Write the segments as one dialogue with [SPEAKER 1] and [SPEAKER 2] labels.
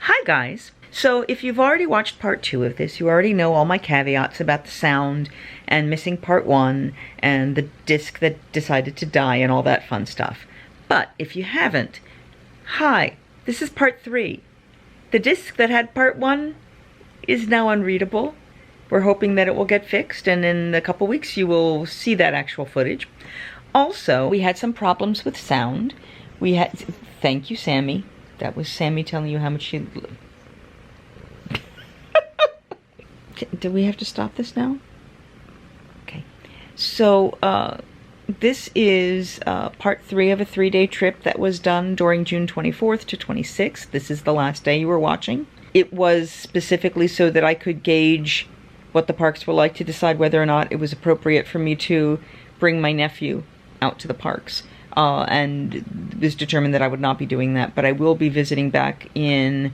[SPEAKER 1] Hi guys! So if you've already watched part 2 of this, you already know all my caveats about the sound and missing part 1 and the disc that decided to die and all that fun stuff. But if you haven't, hi, this is part 3. The disc that had part 1 is now unreadable. We're hoping that it will get fixed, and in a couple weeks you will see that actual footage. Also, we had some problems with sound. Thank you, Sammy. That was Sammy telling you how much she... Do we have to stop this now? Okay. So, this is part 3 of a 3-day trip that was done during June 24th to 26th. This is the last day you were watching. It was specifically so that I could gauge what the parks were like to decide whether or not it was appropriate for me to bring my nephew out to the parks. And it was determined that I would not be doing that, but I will be visiting back in,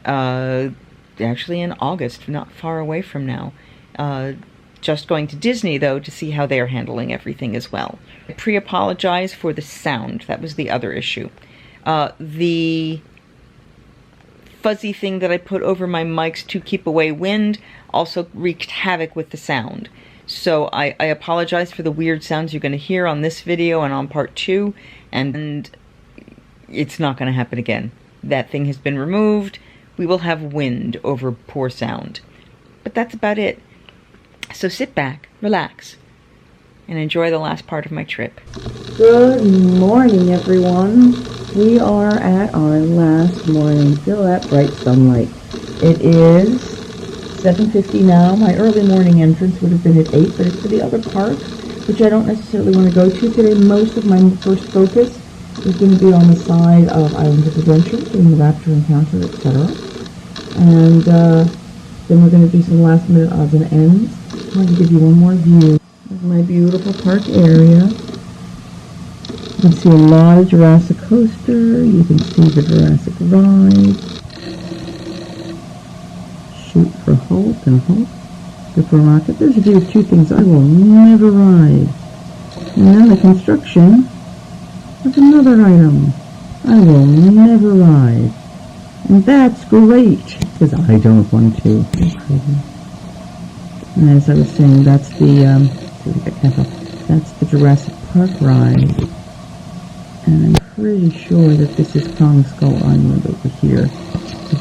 [SPEAKER 1] actually in August, not far away from now. Just going to Disney, though, to see how they're handling everything as well. I pre-apologize for the sound. That was the other issue. The fuzzy thing that I put over my mics to keep away wind also wreaked havoc with the sound. So I apologize for the weird sounds you're going to hear on this video and on part 2, and it's not going to happen again. That thing has been removed. We will have wind over poor sound. But that's about it. So sit back, relax, and enjoy the last part of my trip.
[SPEAKER 2] Good morning, everyone. We are at our last morning. Feel that bright sunlight. It is 7:50 now. My early morning entrance would have been at 8, but it's to the other park, which I don't necessarily want to go to today. Most of my first focus is going to be on the side of Islands of Adventure, doing the Raptor Encounter, etc. And then we're going to do some last minute odds and ends. I'm going to give you one more view of my beautiful park area. You can see a lot of Jurassic Coaster. You can see the Jurassic Ride. Shoot for Hulk and Hulk. Shoot for Rocket. There's these two things I will never ride. And then the construction of another item I will never ride. And that's great, because I don't want to. And as I was saying, that's the Jurassic Park ride. And I'm pretty sure that this is Kong Skull Island over here.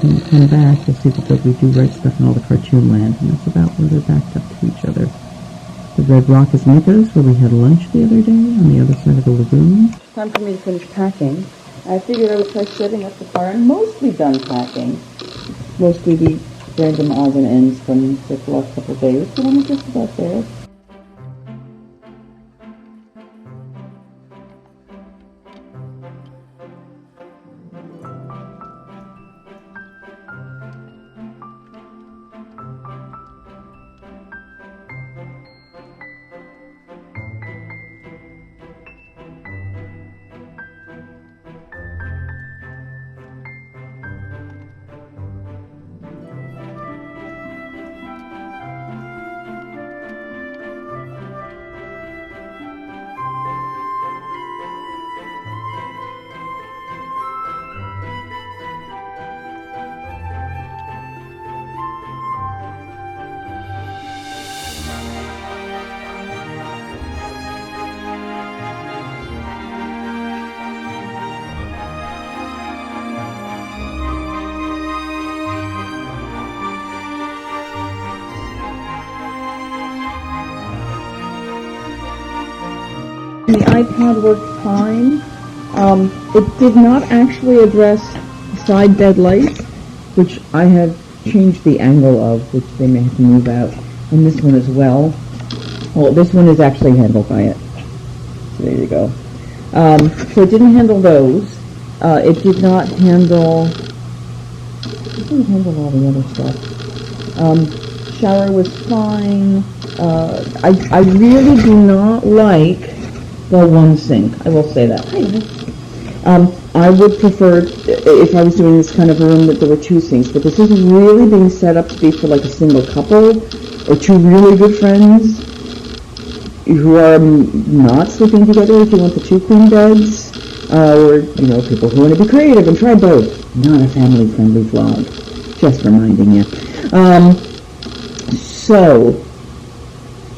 [SPEAKER 2] When you come back, you'll see that they'll do Right Stuff in all the cartoon land, and that's about where they're backed up to each other. The Red Rock is Mythos, where we had lunch the other day, on the other side of the lagoon. Time for me to finish packing. I figured I would try setting up the car. I'm mostly done packing. Mostly the random odds and ends from the last couple of days, but I'm just about there. The iPad worked fine. It did not actually address side dead lights, which I have changed the angle of, which they may have to move out, and this one as well. Well, this one is actually handled by it. So there you go. So it didn't handle those. It did not handle... It didn't handle all the other stuff. Shower was fine. I really do not like the one sink. I will say that. I would prefer, if I was doing this kind of a room, that there were two sinks, but this isn't really being set up to be for like a single couple or two really good friends who are not sleeping together if you want the two queen beds. or, people who want to be creative and try both. Not a family-friendly vlog. Just reminding you.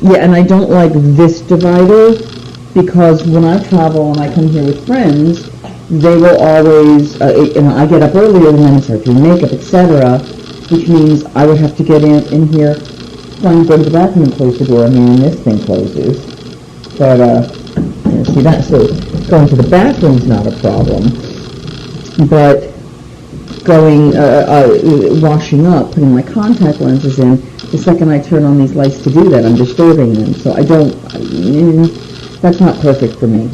[SPEAKER 2] Yeah, and I don't like this divider, because when I travel and I come here with friends, they will always, I get up earlier than them, start doing makeup, etc., which means I would have to get in here, trying to go to the bathroom and close the door. I mean, this thing closes. But, see that? So going to the bathroom's not a problem. But going, washing up, putting my contact lenses in, the second I turn on these lights to do that, I'm disturbing them. So that's not perfect for me.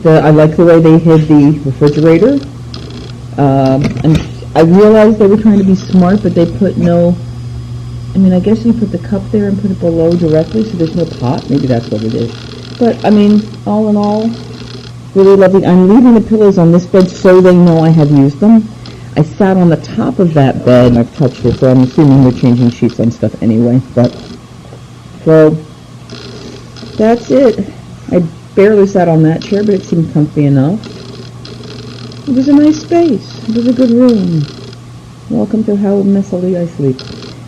[SPEAKER 2] I like the way they hid the refrigerator. And I realized they were trying to be smart, but they put I guess you put the cup there and put it below directly, so there's no pot. Maybe that's what it is. But, all in all, really lovely. I'm leaving the pillows on this bed so they know I have used them. I sat on the top of that bed, and I've touched it, so I'm assuming they're changing sheets on stuff anyway. So, that's it. I barely sat on that chair, but it seemed comfy enough. It was a nice space. It was a good room. Welcome to how messily I sleep.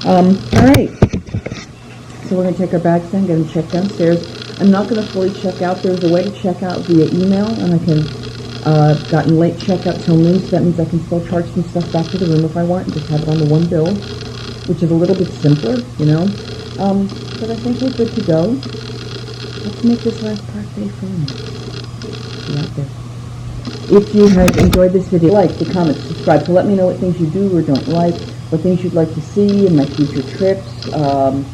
[SPEAKER 2] Alright. So we're going to take our bags in, get them checked downstairs. I'm not going to fully check out. There's a way to check out via email, and I can, gotten late checkout till noon, so that means I can still charge some stuff back to the room if I want, and just have it on the one bill, which is a little bit simpler, but I think we're good to go. Let's make this last park day fun. See out there. If you have enjoyed this video, like, comment, subscribe, to let me know what things you do or don't like, what things you'd like to see in my future trips, and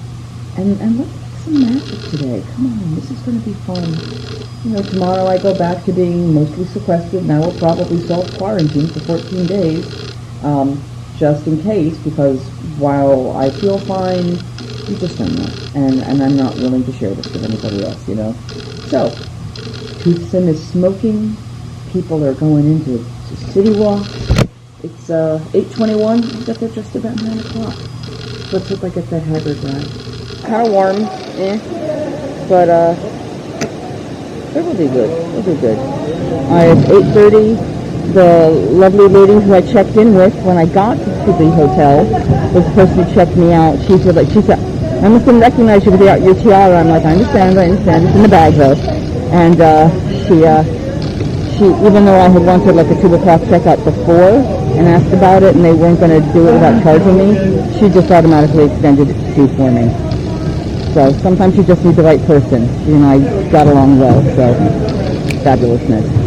[SPEAKER 2] let's make some magic today. Come on, this is going to be fun. Tomorrow I go back to being mostly sequestered, and I will probably self-quarantine for 14 days, just in case, because while I feel fine, you just don't know, and I'm not willing to share this with anybody else, So, Toothsome is smoking. People are going into City Walk. It's 8:21. I bet they're just about 9 o'clock. Let's hope I get that Hagrid ride. Kind of warm, but it will be good. It'll be good. It's 8:30. The lovely lady who I checked in with when I got to the hotel was the person who checked me out. She said, I must have recognized you without your tiara. I'm like, I understand. It's in the bag though. And she, even though I had wanted like a 2 o'clock checkout before and asked about it, and they weren't going to do it without charging me, she just automatically extended it to 2 for me. So sometimes you just need the right person. She and I got along well, so fabulousness.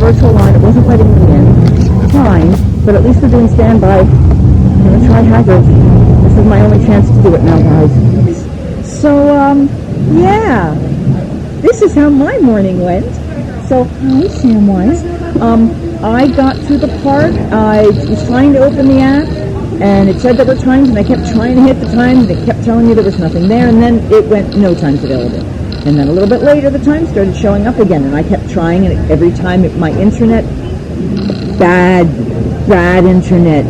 [SPEAKER 2] Virtual line, it wasn't letting me in. Fine, but at least we're doing standby. I'm going to try Hagrid. This is my only chance to do it now, guys. So, yeah. This is how my morning went. So, hi, Samwise. I got to the park. I was trying to open the app, and it said there were times, and I kept trying to hit the times. They kept telling me there was nothing there, and then it went no times available. And then a little bit later, the time started showing up again, and I kept trying, and every time my internet, bad internet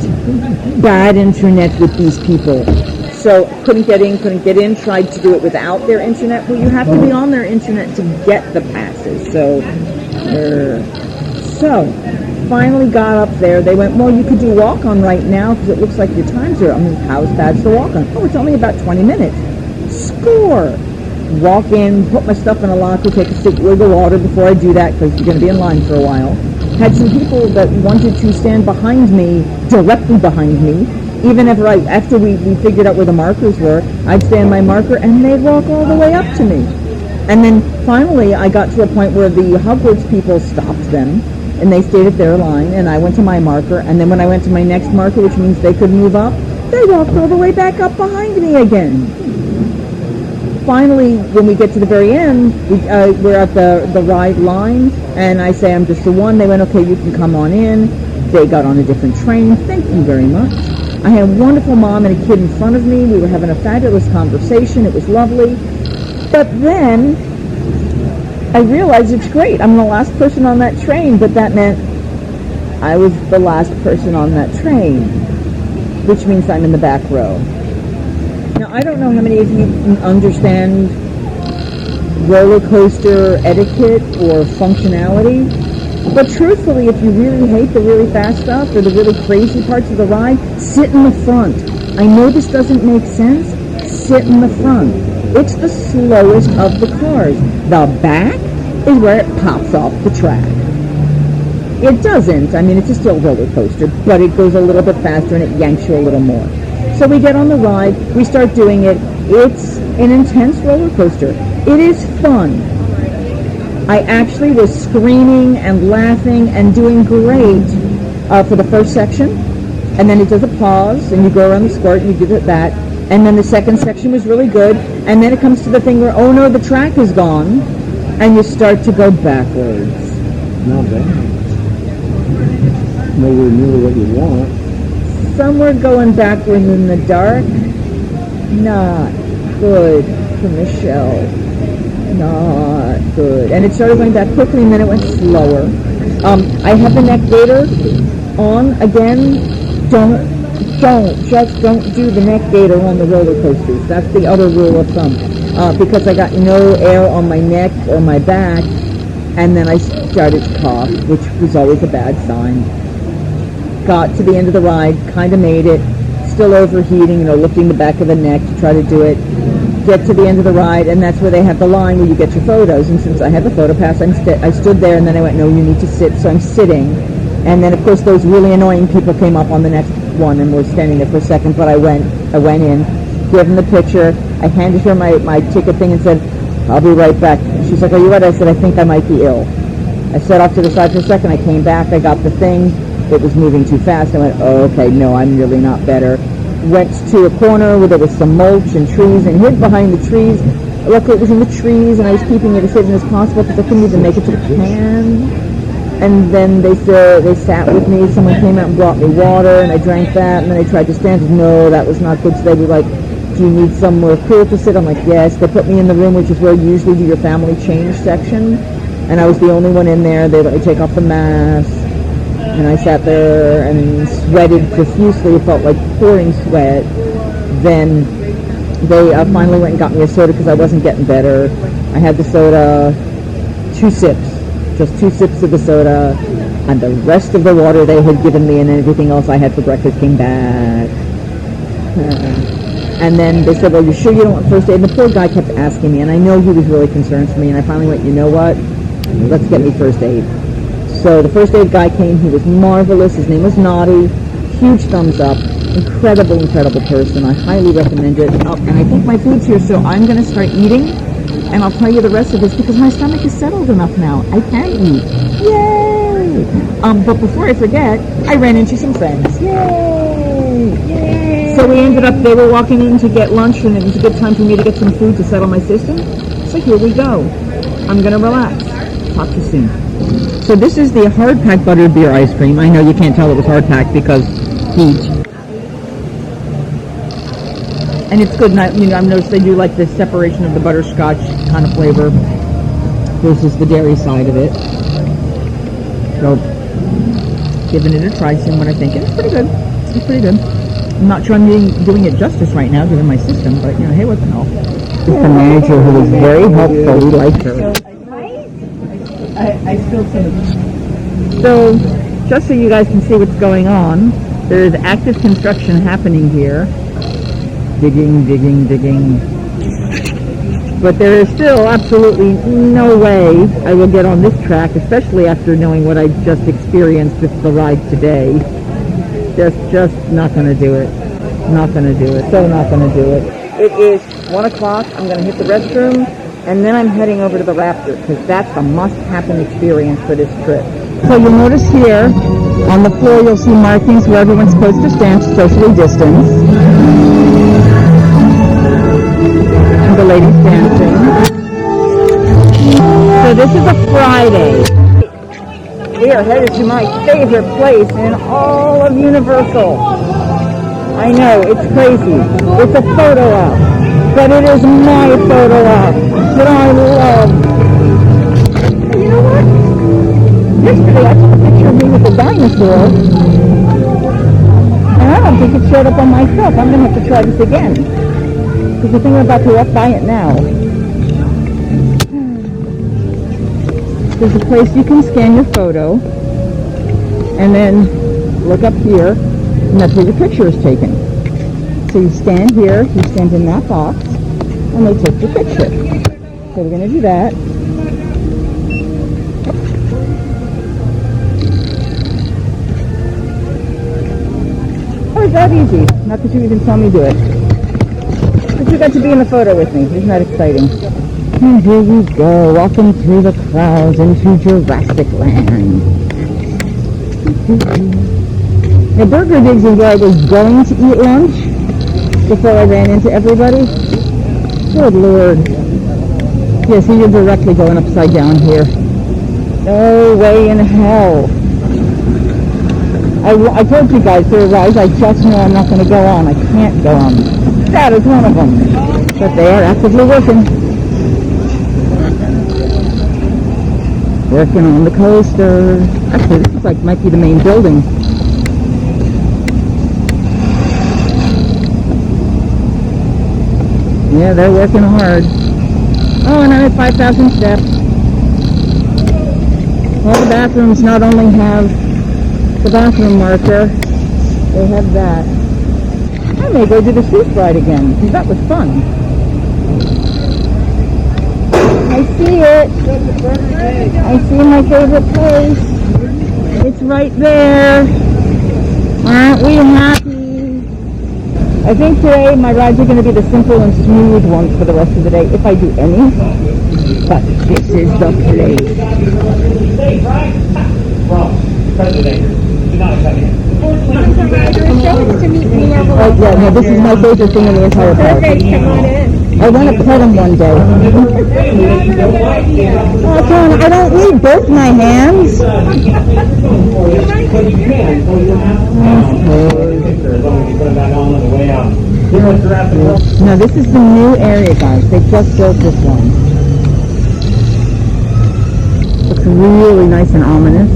[SPEAKER 2] with these people. So couldn't get in, tried to do it without their internet. Well, you have to be on their internet to get the passes. So So, finally got up there. They went, well, you could do walk-on right now because it looks like your times are, how's bad's the walk-on? Oh, it's only about 20 minutes. Score! Walk in, put my stuff in a locker, take a swig of water before I do that because you're going to be in line for a while. Had some people that wanted to stand behind me, directly behind me. Even after we figured out where the markers were, I'd stand my marker and they'd walk all the way up to me. And then finally I got to a point where the Hogwarts people stopped them and they stayed at their line and I went to my marker, and then when I went to my next marker, which means they could move up, they walked all the way back up behind me again. Finally, when we get to the very end, we're at the ride line, and I say, I'm just the one. They went, okay, you can come on in. They got on a different train. Thank you very much. I had a wonderful mom and a kid in front of me. We were having a fabulous conversation. It was lovely. But then I realized it's great. I'm the last person on that train, but that meant I was the last person on that train, which means I'm in the back row. Now, I don't know how many of you understand roller coaster etiquette or functionality, but truthfully, if you really hate the really fast stuff or the really crazy parts of the ride, sit in the front. I know this doesn't make sense. Sit in the front. It's the slowest of the cars. The back is where it pops off the track. It doesn't. I mean, it's a still roller coaster, but it goes a little bit faster and it yanks you a little more. So we get on the ride, we start doing it. It's an intense roller coaster. It is fun. I actually was screaming and laughing and doing great for the first section. And then it does a pause, and you go around the skirt, and you do that. And then the second section was really good. And then it comes to the thing where, oh no, the track is gone. And you start to go backwards.
[SPEAKER 3] Not bad. Nowhere near what you want.
[SPEAKER 2] Some were going backwards in the dark. Not good for Michelle. Not good. And it started going back quickly, and then it went slower. I have the neck gaiter on again. Just don't do the neck gaiter on the roller coasters. That's the other rule of thumb. Because I got no air on my neck or my back, and then I started to cough, which was always a bad sign. Got to the end of the ride, kind of made it, still overheating, lifting the back of the neck to try to do it. Get to the end of the ride, and that's where they have the line where you get your photos. And since I had the photo pass, I stood there, and then I went, no, you need to sit. So I'm sitting. And then, of course, those really annoying people came up on the next one and were standing there for a second. But I went in, gave them the picture. I handed her my ticket thing and said, I'll be right back. She's like, are you right? I said, I think I might be ill. I sat off to the side for a second. I came back. I got the thing. It was moving too fast. I went, oh, okay, no, I'm really not better. Went to a corner where there was some mulch and trees and hid behind the trees. Luckily, it was in the trees, and I was keeping it as hidden as possible because I couldn't even make it to the can. And then they sat with me. Someone came out and brought me water, and I drank that. And then I tried to stand. No, that was not good. So they were like, do you need somewhere cool to sit? I'm like, yes. They put me in the room, which is where you usually do your family change section. And I was the only one in there. They let me take off the mask. And I sat there and sweated profusely. It felt like pouring sweat. Then they finally went and got me a soda because I wasn't getting better. I had the soda, 2 sips. Just 2 sips of the soda, and the rest of the water they had given me and everything else I had for breakfast came back. And then they said, well, you sure you don't want first aid? And the poor guy kept asking me, and I know he was really concerned for me, and I finally went, you know what? Let's get me first aid. So the first aid guy came. He was marvelous. His name was Naughty. Huge thumbs up. Incredible person. I highly recommend it. Oh, and I think my food's here, so I'm going to start eating. And I'll tell you the rest of this because my stomach is settled enough now. I can eat. Yay! But before I forget, I ran into some friends. Yay! Yay! So we ended up, they were walking in to get lunch, and it was a good time for me to get some food to settle my system. So here we go. I'm going to relax. Talk to you soon. So this is the hard-packed buttered beer ice cream. I know you can't tell it was hard-packed because heat. And it's good. And I've noticed they do like the separation of the butterscotch kind of flavor versus the dairy side of it. So, giving it a try, seeing what I think. And it's pretty good. It's pretty good. I'm not sure I'm doing it justice right now, given my system, but hey, what the hell. It's the manager who was very helpful. We liked her. I still couldn't. So, just so you guys can see what's going on, there is active construction happening here. Digging, digging, digging. But there is still absolutely no way I will get on this track, especially after knowing what I just experienced with the ride today. Just not going to do it. Not going to do it. So not going to do it. It is 1 o'clock. I'm going to hit the restroom, and then I'm heading over to the Raptor, because that's a must-happen experience for this trip. So you'll notice here, on the floor, you'll see markings where everyone's supposed to stand to socially distance. And the ladies dancing. So this is a Friday. We are headed to my favorite place in all of Universal. I know, it's crazy. It's a photo op, but it is my photo op that I love. And you know what? Yesterday I took a picture of me with a dinosaur, and I don't think it showed up on my stuff. I'm going to have to try this again, because I think I'm about to walk by it now. There's a place you can scan your photo, and then look up here, and that's where your picture is taken. So you stand here, you stand in that box, and they take your picture. So we're going to do that. Oh, it's that easy. Not that you even saw me do it. But you got to be in the photo with me. Isn't that exciting? And here we go, walking through the crowds into Jurassic Land. Now, Burger Digs is where I was going to eat lunch before I ran into everybody. Good Lord. Yeah, see, you're directly going upside down here. No way in hell. I told you guys there are rides I just know I'm not going to go on. I can't go on. That is one of them. But they are actively working. Working on the coaster. Actually, this looks like might be the main building. Yeah, they're working hard. Oh, and I'm at 5,000 steps. Well, the bathrooms not only have the bathroom marker, they have that. I may go do the Seuss ride again, because that was fun. I see it. I see my favorite place. It's right there. Aren't we happy? I think today my rides are going to be the simple and smooth ones for the rest of the day, if I do any. But this is the place. Oh yeah, no, this is my favorite thing in the entire park.
[SPEAKER 4] Perfect, come on in.
[SPEAKER 2] I want to pet him one day. Oh, John, I don't need both my hands. Now, this is the new area, guys. They just built this one. Looks really nice and ominous.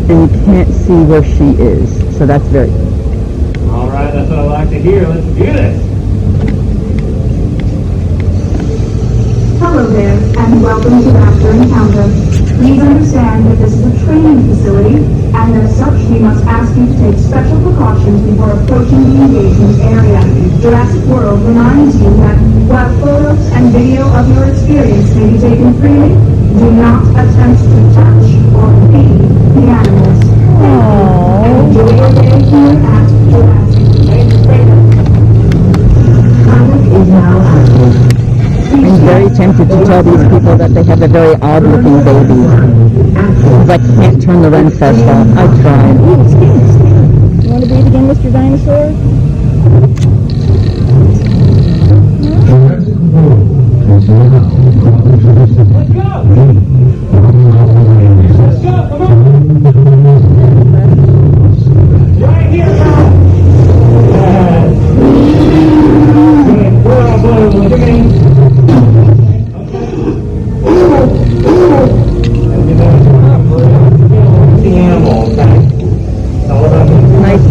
[SPEAKER 2] And you can't see where she is. So that's very good.
[SPEAKER 3] All right, that's what I like to hear. Let's do this.
[SPEAKER 5] Hello there, and welcome to Raptor Encounter. Please understand that this is a training facility, and as such, we must ask you to take special precautions before approaching the engagement area. Jurassic World reminds you that while photos and video of your experience may be taken freely, do not attempt to touch or feed the animals. And enjoy your day here at Jurassic. Conduct is now active.
[SPEAKER 2] I'm very tempted to tell these people that they have a very odd-looking baby. Because I can't turn the Ren Fest off. I tried. Ooh, skin. You want to bathe again, Mr. Dinosaur?
[SPEAKER 3] Let's go! Let's go! Come on! Right here, now! We're all blue.
[SPEAKER 2] Nice.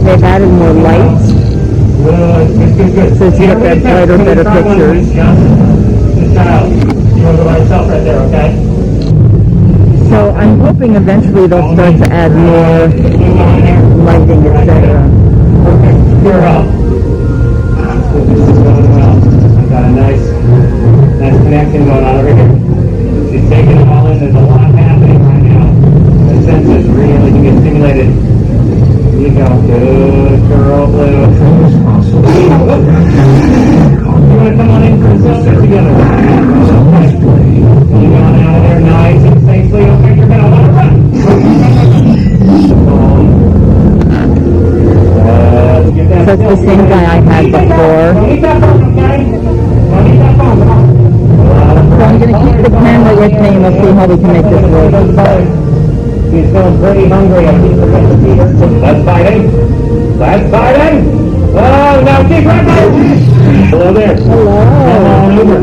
[SPEAKER 2] They've added more lights. So you get that brighter, better pictures.
[SPEAKER 3] go by yourself right there, okay?
[SPEAKER 2] So I'm hoping eventually they'll start to add more lighting, etc.
[SPEAKER 3] You're up. This is going well. I've got a nice connection going on over here. She's taking it all in. There's a lot happening right now. The senses really can get stimulated. Here you go. Good girl, Blue. You want to come on in for a selfie together? You going out of there nice and safely. Okay, you're going to want to run.
[SPEAKER 2] So it's the same guy I had before. So I'm going to keep the camera with me and we'll see how we can make this work.
[SPEAKER 3] She's feeling pretty hungry. I keep forgetting to feed her. That's fighting. That's fighting. Oh, now keep right there. Hello there.
[SPEAKER 2] Hello.
[SPEAKER 3] Come on over.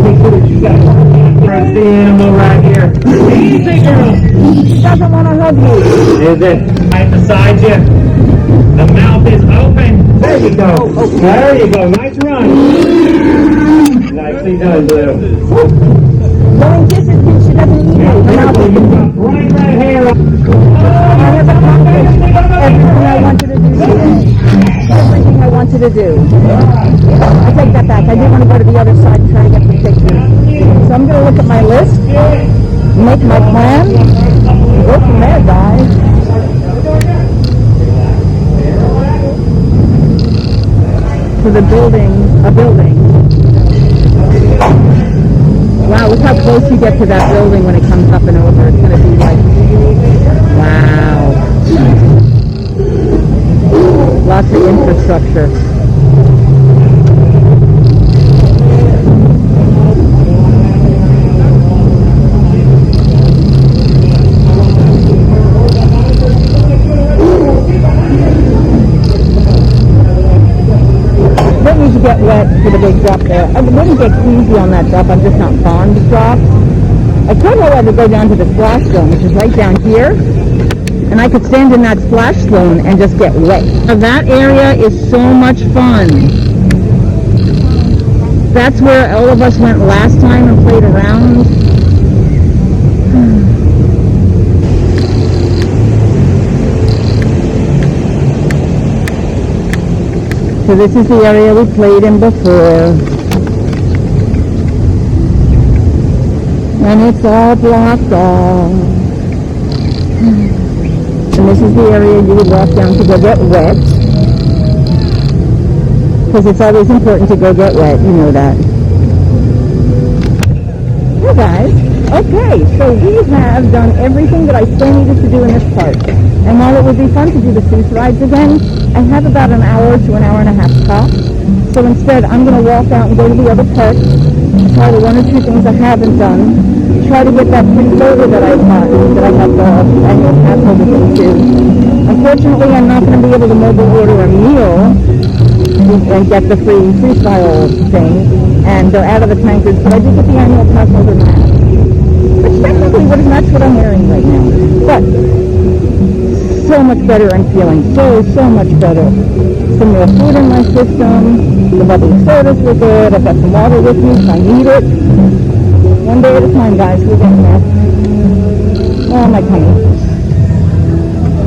[SPEAKER 3] Make sure that you got the animal right here. Easy, girl.
[SPEAKER 2] Doesn't want to hug you.
[SPEAKER 3] Is it right beside you? The mouth is open. There you go. There you go. Nice run. Nicely done, Blue.
[SPEAKER 2] Go and kiss her too. She doesn't eat it. Her mouth is open.
[SPEAKER 3] Right here.
[SPEAKER 2] I have accomplished everything I wanted to do today. Everything I wanted to do. I take that back. I did want to go to the other side and try to get some pictures. So I'm going to look at my list, make my plan, and go from there, guys. To the building, a building. Wow, look how close you get to that building when it comes up and over. It's going to be like, wow. Lots of infrastructure. Don't need to get wet for the big drop there. I wouldn't get easy on that drop. I'm just not fond of drops. I could, however, go down to the splash zone, which is right down here, and I could stand in that splash zone and just get wet. Now, that area is so much fun. That's where all of us went last time and played around. So this is the area we played in before. And it's all blocked off. And this is the area you would walk down to go get wet. Because it's always important to go get wet, you know that. Hey guys. Okay, so we have done everything that I still needed to do in this park. And while it would be fun to do the Seuss rides again, I have about an hour to an hour and a half tops. So instead, I'm going to walk out and go to the other park, try the one or two things I haven't done, try to get that free soda that I got, that I have the annual passholder thing too. Unfortunately, I'm not going to be able to mobile order a meal and get the free freestyle thing, and they're out of the tankers, but I did get the annual passholder mask, which technically would match what I'm wearing right now. But so much better I'm feeling. So much better. Some more food in my system. The bubbly sodas were good. I've got some water with me if I need it. One day at a time, guys. We're getting there. Oh, my tummy.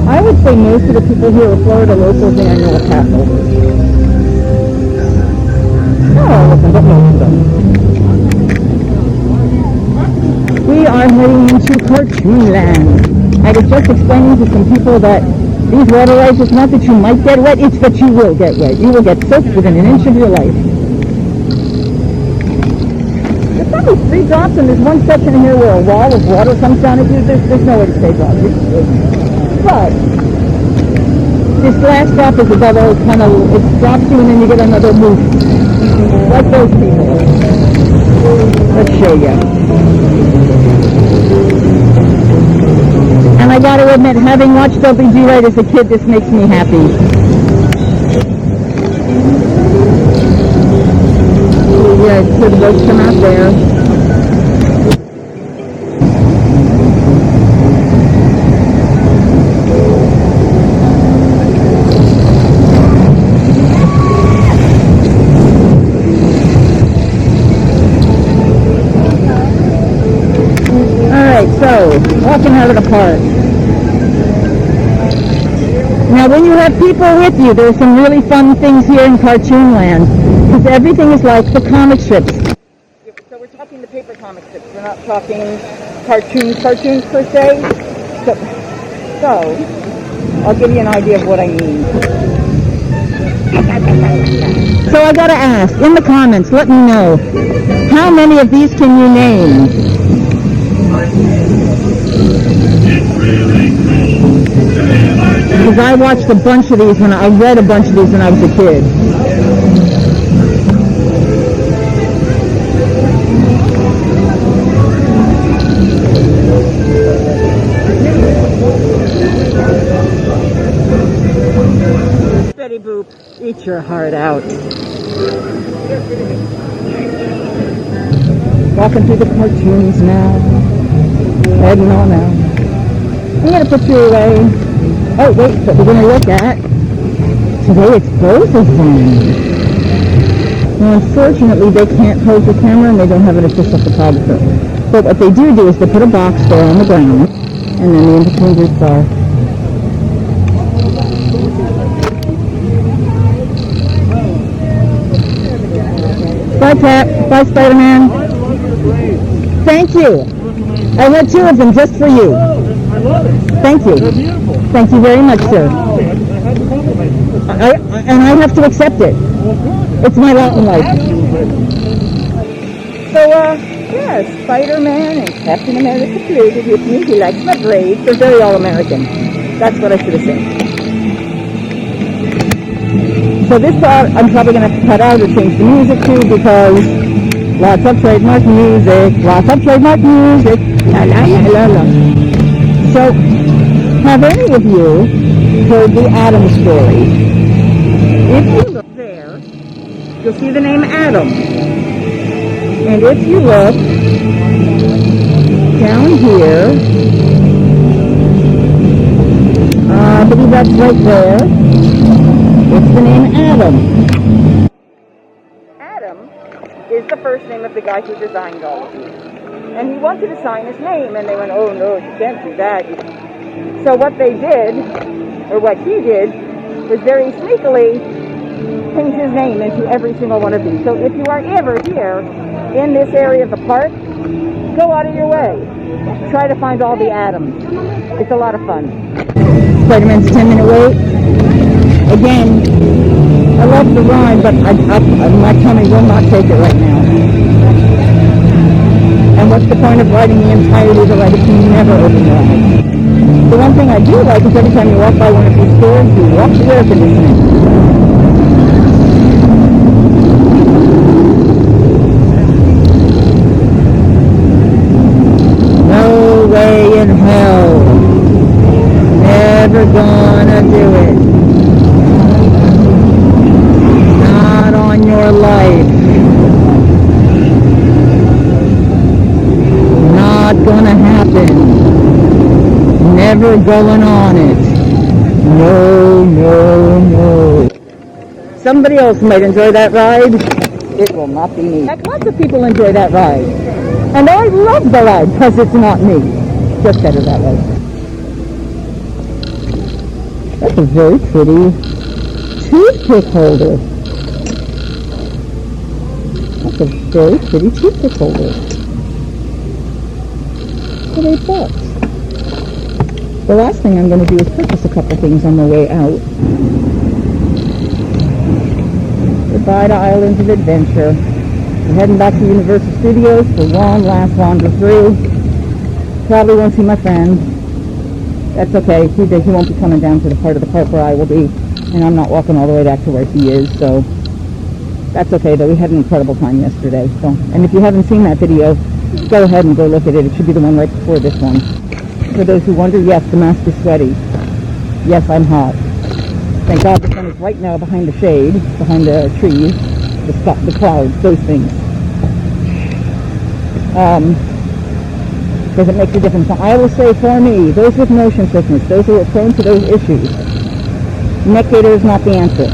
[SPEAKER 2] I would say most of the people here are Florida locals and annual passholders. Oh, listen, but most of them. We are heading into Cartoon Land. I was just explaining to some people that these water rides, it's not that you might get wet, it's that you will get wet. You will get soaked within an inch of your life. There's probably 3 drops, and there's one section in here where a wall of water comes down at you. There's no way to stay dry. But this last drop is a double, kind of, it drops you and then you get another move. Like those people. Let's show you. And I gotta admit, having watched LBG Ride as a kid, this makes me happy. Yeah, so the boats come out there. Alright, so, walking out of the park. Now when you have people with you, there's some really fun things here in Cartoon Land. Because everything is like the comic strips. So we're talking the paper comic strips. We're not talking cartoons per se. So I'll give you an idea of what I mean. So I gotta ask, in the comments, let me know, how many of these can you name? Because I watched a bunch of these I read a bunch of these when I was a kid. Betty Boop, eat your heart out. Walking through the cartoons now. Heading on out. I'm going to put you away. Oh, wait, but we're going to look at... Today it's both of them. Now, unfortunately, they can't hold the camera and they don't have an official photographer. But what they do is they put a box there on the ground, and then the in-between groups are. Bye, Pat. Bye, Spider-Man. Thank you. I had 2 of them just for you.
[SPEAKER 3] I love it.
[SPEAKER 2] Thank you.
[SPEAKER 3] They're beautiful.
[SPEAKER 2] Thank you very much, sir.
[SPEAKER 3] I had to compliment you.
[SPEAKER 2] And I have to accept it. It's my lot in life. So, yes, Spider-Man and Captain America created with me. He likes my braids. They're very all-American. That's what I should have said. So this part, I'm probably going to have to cut out or change the music to, because lots of trademark music. Lots of trademark music. La la la la la. So, have any of you heard the Adam story? If you look there, you'll see the name Adam. And if you look down here, I believe that's right there, it's the name Adam. Adam is the first name of the guy who designed all of these. And he wanted to sign his name, and they went, oh no, you can't do that. So what they did, or what he did, was very sneakily change his name into every single one of these. So if you are ever here in this area of the park, go out of your way. Try to find all the Adams. It's a lot of fun. Spider-Man's 10-minute wait. Again, I love the ride, but my tummy will not take it right now. And what's the point of riding the entirety of the ride if you never open your eyes? The one thing I do like is every time you walk by one of these stores, you walk the air conditioning. No way in hell. Never gonna do it. Not on your life. Not gonna happen. Never going on it. No, no, no. Somebody else might enjoy that ride. It will not be me. Heck, lots of people enjoy that ride. And I love the ride because it's not me. Just better that way. That's a very pretty toothpick holder. That's a very pretty toothpick holder. For $8. The last thing I'm going to do is purchase a couple things on the way out. Goodbye to Islands of Adventure. We're heading back to Universal Studios for one last wander through. Probably won't see my friend. That's okay. He won't be coming down to the part of the park where I will be. And I'm not walking all the way back to where he is, so that's okay, though. We had an incredible time yesterday. So, and if you haven't seen that video, go ahead and go look at it. It should be the one right before this one. For those who wonder, yes, the mask is sweaty. Yes, I'm hot. Thank God the sun is right now behind the shade, behind the trees, the clouds, those things. Because it makes a difference. Now, I will say for me, those with motion sickness, those who are prone to those issues, neck gaiter is not the answer.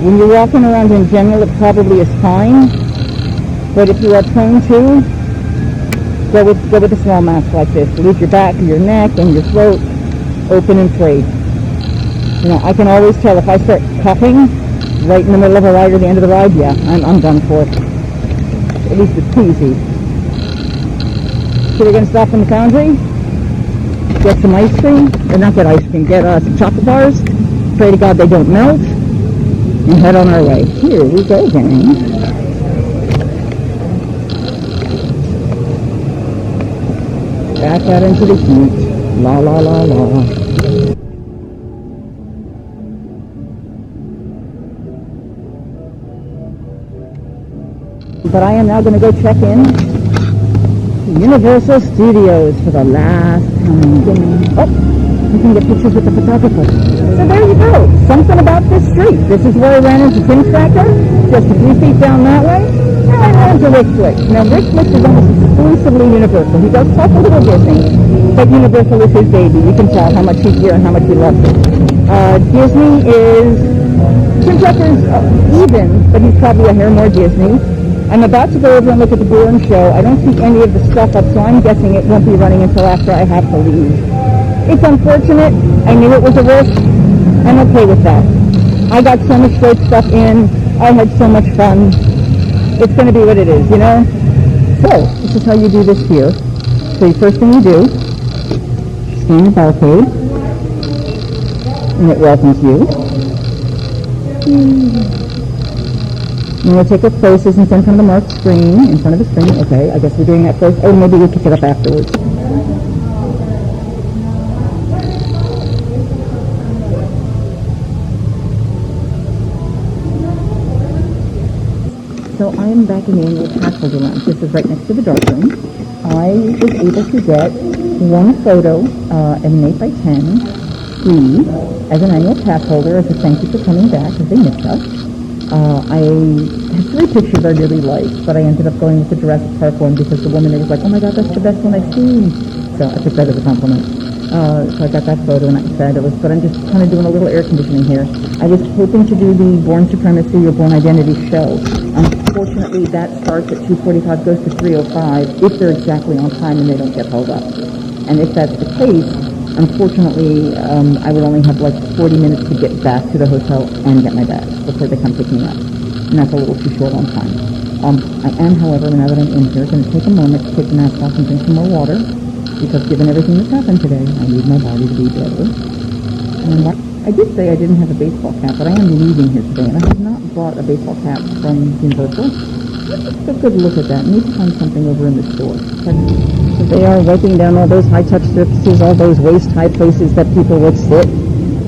[SPEAKER 2] When you're walking around in general, it probably is fine. But if you are prone to, Go with a small mask like this. Leave your back, your neck, and your throat open and free. You know, I can always tell if I start coughing right in the middle of a ride or the end of the ride, yeah, I'm done for. At least it's easy. So we're going to stop in the Foundry, get some ice cream, or not get ice cream, get some chocolate bars, pray to God they don't melt, and head on our way. Here we go, gang. Back out into the heat. La la la la. But I am now going to go check in to Universal Studios for the last time. Oh, you can get pictures with the photographer. So there you go. Something about this street. This is where I ran into Tim Tracker, just a few feet down that way. And I ran into Rick Flick. Now, Rick Flick is almost exclusively Universal. He does talk a little Disney, but Universal is his baby. You can tell how much he's here and how much he loves it. Disney is... Tim Tracker's even, but he's probably a hair more Disney. I'm about to go over and look at the Bourne show. I don't see any of the stuff up, so I'm guessing it won't be running until after I have to leave. It's unfortunate. I knew it was a risk. I'm okay with that. I got so much great stuff in. I had so much fun. It's going to be what it is, you know? So, this is how you do this here. So the first thing you do, scan the barcode, and it welcomes you. I'm going to take up places and in front of the marked screen, in front of the screen. Okay, I guess we're doing that first. Oh, maybe we'll pick it up afterwards. So I am back in the Annual Passholder lounge. This is right next to the Darkroom. I was able to get one photo at an 8x10 free as an Annual Passholder as a thank you for coming back because they missed us. I had 3 pictures I really liked, but I ended up going with the Jurassic Park one because the woman there was like, oh my god, that's the best one I've seen. So I took that as a compliment. So I got that photo and I said it was, but I'm just kind of doing a little air conditioning here. I was hoping to do the Bourne Supremacy or Bourne Identity show. Unfortunately, that starts at 2:45, goes to 3:05 if they're exactly on time and they don't get held up. And if that's the case, unfortunately, I would only have like 40 minutes to get back to the hotel and get my bags before they come pick me up. And that's a little too short on time. I am, however, now that I'm in here, going to take a moment to take the mask off and drink some more water, because given everything that's happened today, I need my body to be better. And I did say I didn't have a baseball cap, but I am leaving here today, and I have not bought a baseball cap from Universal. Let's just take a good look at that. I need to find something over in the store. So they are wiping down all those high-touch surfaces, all those waist-high places that people would sit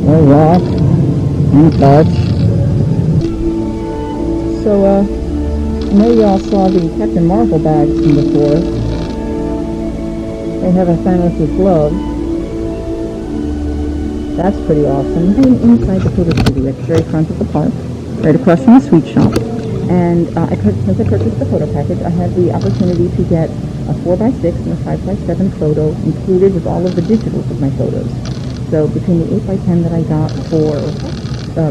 [SPEAKER 2] or walk and touch. So, I know you all saw the Captain Marvel bags from before. They have a Thanos' glove. That's pretty awesome. I'm inside the photo studio at the very front of the park, right across from the sweet shop. And since I purchased the photo package, I had the opportunity to get a 4x6 and a 5x7 photo included with all of the digitals of my photos. So between the 8x10 that I got for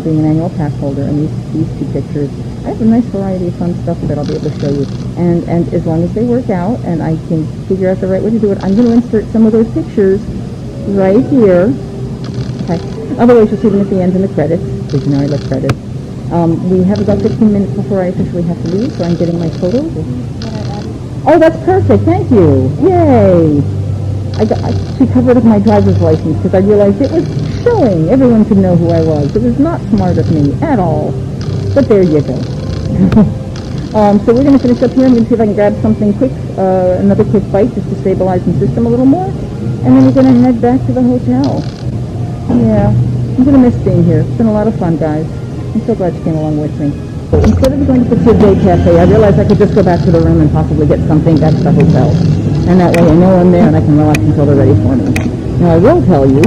[SPEAKER 2] being an Annual Passholder and these 2 pictures, I have a nice variety of fun stuff that I'll be able to show you. And as long as they work out and I can figure out the right way to do it, I'm going to insert some of those pictures right here. Okay. Otherwise, you'll see them at the end in the credits, because you know I like credits. We have about 15 minutes before I officially have to leave, so I'm getting my photos. Oh, that's perfect. Thank you. Yay. I actually covered up my driver's license because I realized it was showing. Everyone could know who I was. It was not smart of me at all. But there you go. So we're going to finish up here. I'm going to see if I can grab something quick, another quick bite just to stabilize the system a little more. And then we're going to head back to the hotel. Yeah, I'm going to miss being here. It's been a lot of fun, guys. I'm so glad you came along with me. Instead of going to the Day Cafe, I realized I could just go back to the room and possibly get something back to the hotel. And that way I know I'm there and I can relax until they're ready for me. Now I will tell you,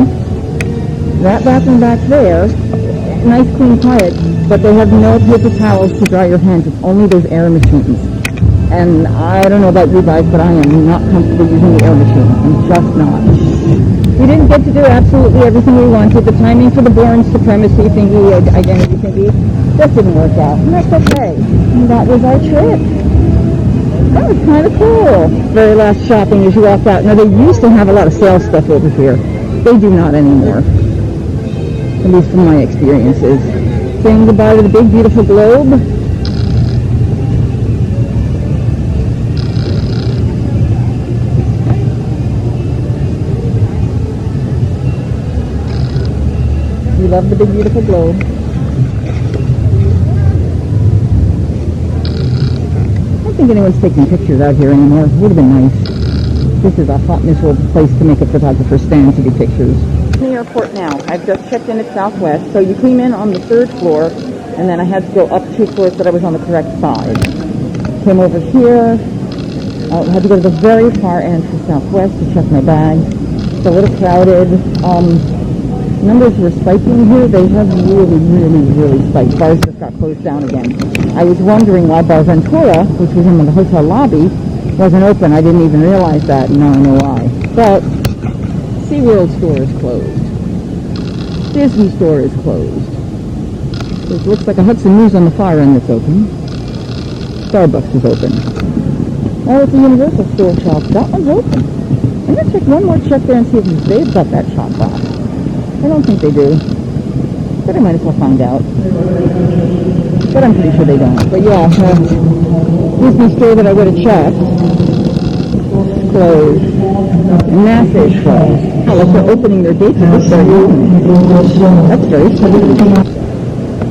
[SPEAKER 2] that bathroom back there, nice, clean, quiet, but they have no paper towels to dry your hands. It's only those air machines. And I don't know about you guys, but I am not comfortable using the air machine. I'm just not. We didn't get to do absolutely everything we wanted. The timing for the Bourne Supremacy thingy, identity thingy, just didn't work out. And that's okay. And that was our trip. That was kind of cool. Very last shopping as you walk out. Now, they used to have a lot of sale stuff over here. They do not anymore. At least from my experiences. Saying goodbye to the big, beautiful globe. We love the big, beautiful globe. I don't think anyone's taking pictures out here anymore. It would have been nice. This is a hot, miserable place to make a photographer stand to do pictures. In the airport now. I've just checked in at Southwest. So you came in on the 3rd floor, and then I had to go up 2 floors so that I was on the correct side. Came over here. I had to go to the very far end for Southwest to check my bag. It's a little crowded. Numbers were spiking here. They have really spiked. Bars just got closed down again. I was wondering why Bar Aventura, which was in the hotel lobby, wasn't open. I didn't even realize that. Now I know why. But SeaWorld store is closed. Disney store is closed. It looks like a Hudson News on the far end that's open. Starbucks is open. Oh, it's a Universal store shop. That one's open. I'm going to take one more check there and see if they've got that shop back. I don't think they do. But I might as well find out. But I'm pretty sure they don't. But yeah, Disney store that I would have checked closed. And NASA is closed. Oh, like they're opening their gates at this very moment. That's very funny.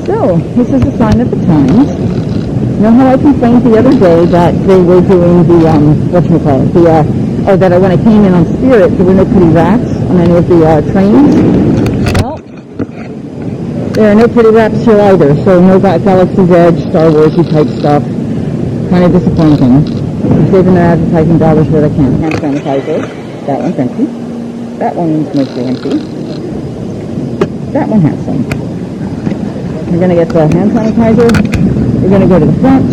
[SPEAKER 2] So, this is a sign of the times. You know how I complained the other day that they were doing the, whatchamacallit, that when I came in on Spirit, there were no pretty rats on any of the trains? Well, there are no pretty rats here either, so no Galaxy's Edge, Star Wars-y type stuff. Kind of disappointing. I'm saving their advertising dollars where they can. Hand sanitizer. That one's empty. That one's mostly empty. That one has some. We're going to get the hand sanitizer. We're going to go to the front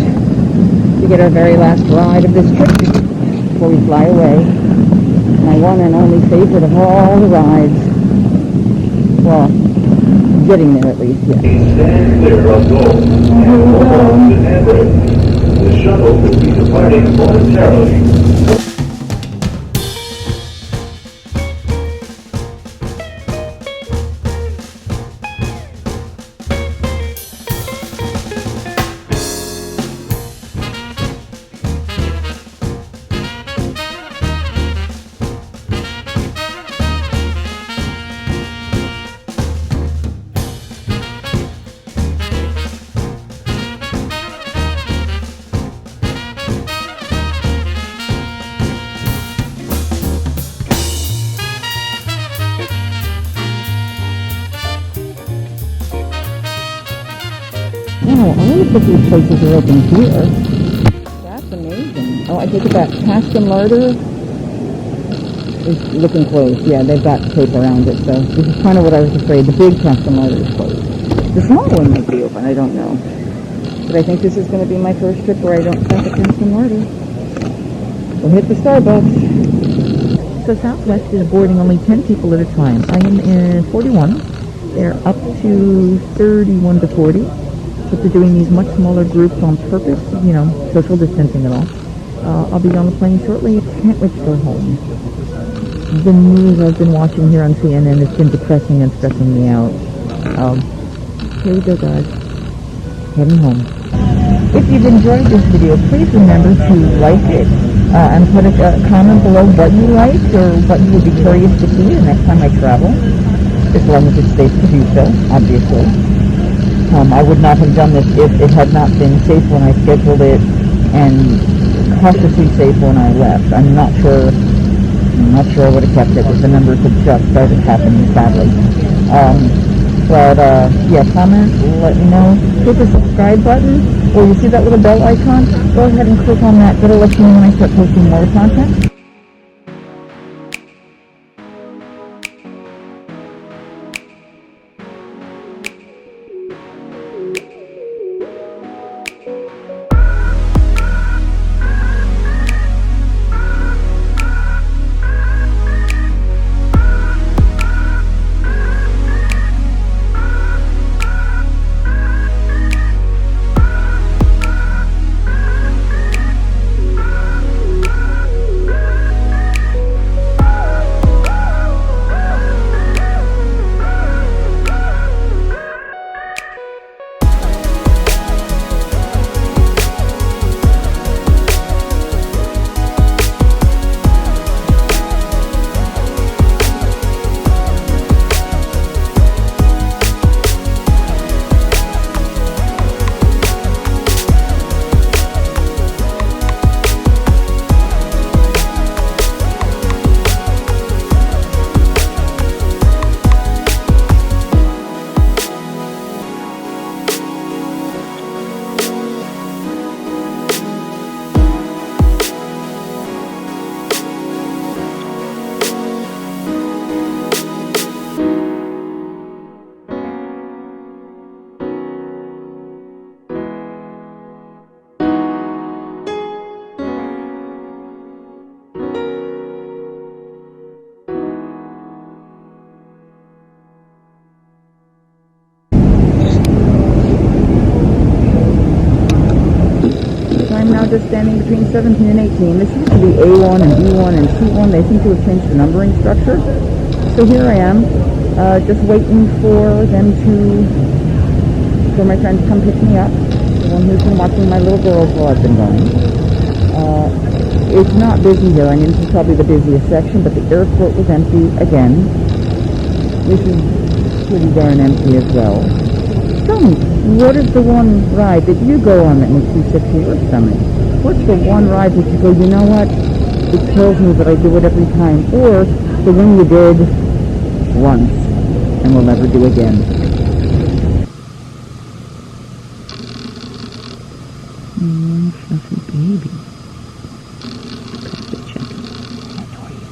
[SPEAKER 2] to get our very last ride of this trip before we fly away. My one and only favorite of all the rides. Well, getting there at least, yes.
[SPEAKER 4] Stand clear of Lowe and hold on to the handbrake. The shuttle will be departing momentarily.
[SPEAKER 2] Wow, all of these places are open here. That's amazing. Oh, I take it back. Cast and Larder is looking closed. Yeah, they've got tape around it, so this is kind of what I was afraid. The big Cast and Larder is closed. The small one might be open, I don't know. But I think this is going to be my first trip where I don't stop at Cast and Larder. We'll hit the Starbucks. So Southwest is boarding only 10 people at a time. I am in 41. They're up to 31 to 40. But they're doing these much smaller groups on purpose, you know, social distancing and all. I'll be on the plane shortly. Can't wait to go home. The news I've been watching here on CNN has been depressing and stressing me out. Here we go, guys. Heading home. If you've enjoyed this video, please remember to like it and put a comment below what you liked or what you would be curious to see the next time I travel, as long as it's safe to do so, obviously. I would not have done this if it had not been safe when I scheduled it and cautiously safe when I left. I'm not sure I would have kept it if the numbers had just started happening, sadly. Yeah, comment, let me know. Hit the subscribe button, or you see that little bell icon? Go ahead and click on that. That'll let you know when I start posting more content. standing between 17 and 18. This used to be A1 and B1 and C1. They seem to have changed the numbering structure. So here I am, just waiting for them for my friend to come pick me up. The one who's been watching my little girls while I've been gone. It's not busy here. I mean, this is probably the busiest section, but the airport was empty again. This is pretty darn empty as well. Tell me, what is the one ride that you go on that makes you sick to your stomach? What's the one ride that you go, you know what, it kills me that I do it every time? Or the one you did once and will never do again? Fluffy baby. Carpet checking. I adore you.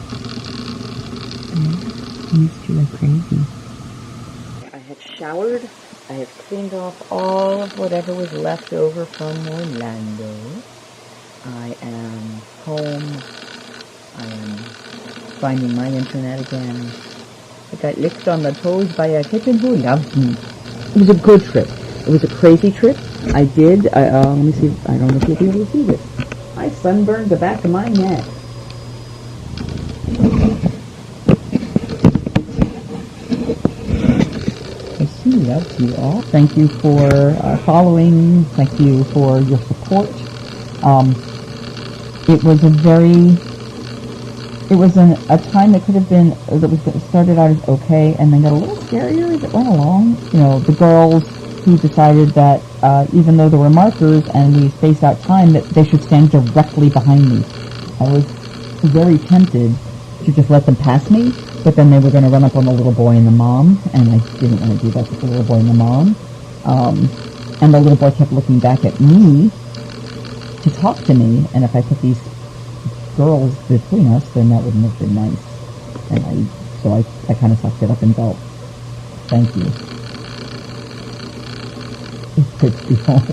[SPEAKER 2] I missed you like crazy. I have showered. I have cleaned off all of whatever was left over from Orlando. I am home. I am finding my internet again. I got licked on the toes by a kitten who loved me. It was a good trip. It was a crazy trip. I did, let me see, I don't know if you'll be able to see this. I sunburned the back of my neck. She loves you all. Thank you for following. Thank you for your support. It was a time that could have been, that started out as okay and then got a little scarier as it went along. You know, the girls who decided that even though there were markers and we spaced out time, that they should stand directly behind me. I was very tempted to just let them pass me, but then they were going to run up on the little boy and the mom, and I didn't want to do that with the little boy and the mom. And the little boy kept looking back at me to talk to me, and if I put these girls between us, then that wouldn't have been nice. And I kind of sucked it up and gulped. Thank you. It's good to be home.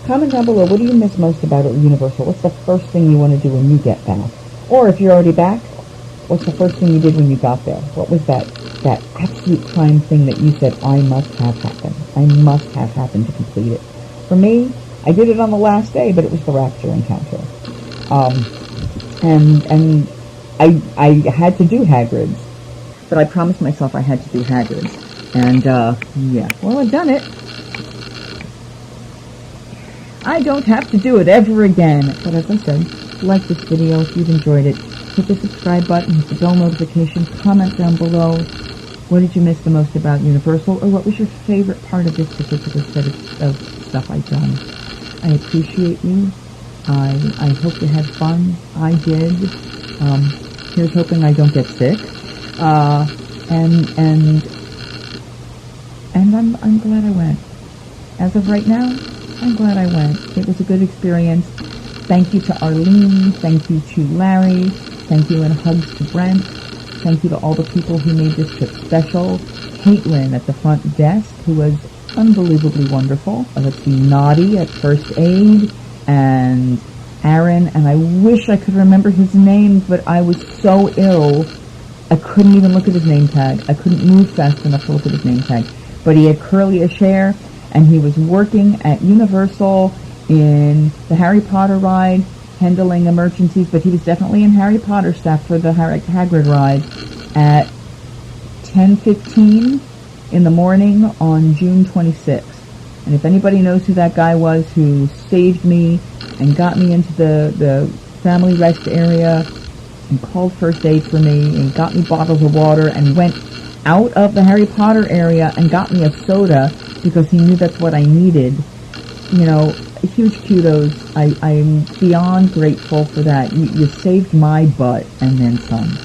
[SPEAKER 2] Comment down below, what do you miss most about Universal? What's the first thing you want to do when you get back? Or if you're already back, what's the first thing you did when you got there? What was that absolute prime thing that you said, I must have happen? I must have happened to complete it. For me, I did it on the last day, but it was the Raptor Encounter. And I had to do Hagrid's, but I promised myself I had to do Hagrid's. And, yeah, well, I've done it. I don't have to do it ever again. But as I said, like this video if you've enjoyed it. Hit the subscribe button, hit the bell notification, comment down below. What did you miss the most about Universal? Or what was your favorite part of this particular set of stuff I've done? I appreciate you. I hope you had fun. I did. Here's hoping I don't get sick. And I'm glad I went. As of right now, I'm glad I went. It was a good experience. Thank you to Arlene. Thank you to Larry. Thank you and hugs to Brent. Thank you to all the people who made this trip special. Caitlin at the front desk, who was unbelievably wonderful. Let's see, Naughty at First Aid, and Aaron, and I wish I could remember his name, but I was so ill, I couldn't even look at his name tag. I couldn't move fast enough to look at his name tag. But he had curly-ish hair, and he was working at Universal in the Harry Potter ride, handling emergencies, but he was definitely in Harry Potter staff for the Hagrid ride at 10:15 in the morning on June 26th. And if anybody knows who that guy was who saved me and got me into the family rest area and called First Aid for me and got me bottles of water and went out of the Harry Potter area and got me a soda because he knew that's what I needed, you know, huge kudos. I'm beyond grateful for that. You saved my butt and then some.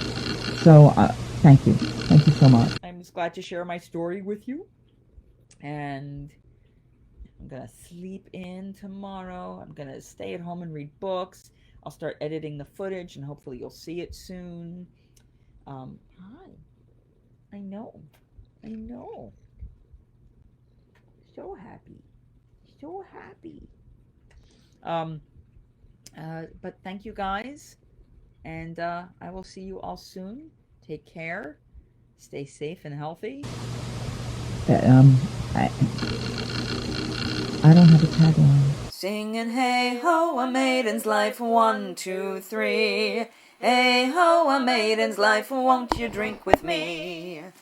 [SPEAKER 2] So, thank you. Thank you so much. I'm just glad to share my story with you. And I'm going to sleep in tomorrow. I'm going to stay at home and read books. I'll start editing the footage and hopefully you'll see it soon. Hi. I know. So happy. So happy. But thank you guys, and I will see you all soon. Take care, stay safe and healthy. I don't have a tagline.
[SPEAKER 1] Singing hey ho, a maiden's life, 1, 2, 3. Hey ho, a maiden's life, won't you drink with me?